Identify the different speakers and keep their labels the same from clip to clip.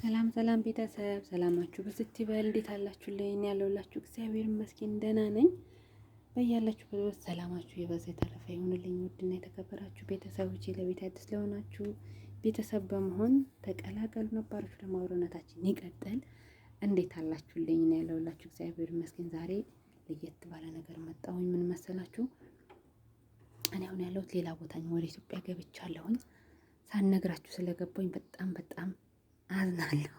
Speaker 1: ሰላም ሰላም ቤተሰብ ሰላማችሁ ብዝት ይበል። እንዴት አላችሁልኝ? እኔ ያለሁላችሁ እግዚአብሔር ይመስገን ደህና ነኝ። በያላችሁበት ሰላማችሁ የበዛ የተረፈ ይሁንልኝ። ውድና የተከበራችሁ ቤተሰቦች ለቤት አዲስ ለሆናችሁ ቤተሰብ በመሆን ተቀላቀሉ። ነባሮች ደግሞ አብሮነታችን ይቀጥል። እንዴት አላችሁልኝ? እኔ ያለሁላችሁ እግዚአብሔር ይመስገን። ዛሬ ለየት ባለ ነገር መጣሁኝ። ምን መሰላችሁ? እኔ አሁን ያለሁት ሌላ ቦታ ነው። ወደ ኢትዮጵያ ገብቻለሁኝ። ሳልነግራችሁ ስለገባኝ በጣም አዝናለሁ።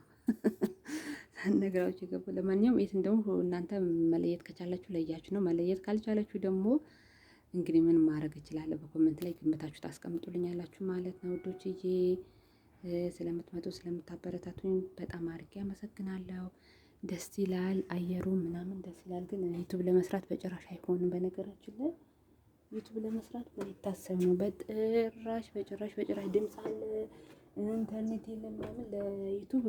Speaker 1: ሳልነግራችሁ የገባሁ ለማንኛውም የት እንደሆነ እናንተ መለየት ከቻላችሁ ለያችሁ ነው። መለየት ካልቻላችሁ ደግሞ እንግዲህ ምን ማድረግ እችላለሁ? በኮሜንት ላይ ግምታችሁ ታስቀምጡልኛላችሁ ማለት ነው። ውዶችዬ ስለምትመጡ ስለምታበረታቱኝ በጣም አድርጌ አመሰግናለሁ። ደስ ይላል አየሩ ምናምን ደስ ይላል። ግን ዩቱብ ለመስራት በጭራሽ አይሆንም። በነገራችን ላይ ዩቱብ ለመስራት በይታሰብ ነው። በጭራሽ ድምፅ አለ ኢንተርኔት የለም ምናምን ለዩቱብ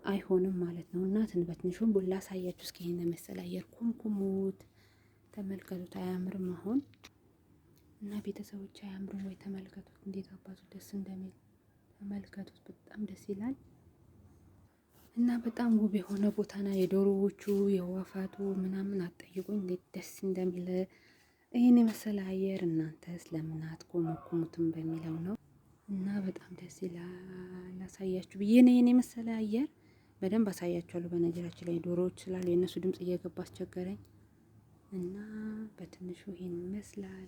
Speaker 1: አይሆንም ማለት ነው። እና በትንሹም ቡላ ሳያችሁ እስኪ ይሄን መሰል አየር ኩምኩሙት ተመልከቱት። አያምርም? አሁን እና ቤተሰቦች አያምርም ወይ? ተመልከቱት እንዴት አባቱ ደስ እንደሚል ተመልከቱት። በጣም ደስ ይላል እና በጣም ውብ የሆነ ቦታ ነው። የዶሮዎቹ የወፋቱ ምናምን አትጠይቁኝ እንዴት ደስ እንደሚል። ይሄን የመሰለ አየር እናንተስ ለምን አትኮመኩሙትም በሚለው ነው። እና በጣም ደስ ይላል። አሳያችሁ ብዬ ነው። የኔ መሰለ አየር በደንብ አሳያችኋለሁ። በነገራችን ላይ ዶሮዎች ስላሉ የእነሱ ድምጽ እየገባ አስቸገረኝ እና በትንሹ ይሄን ይመስላል።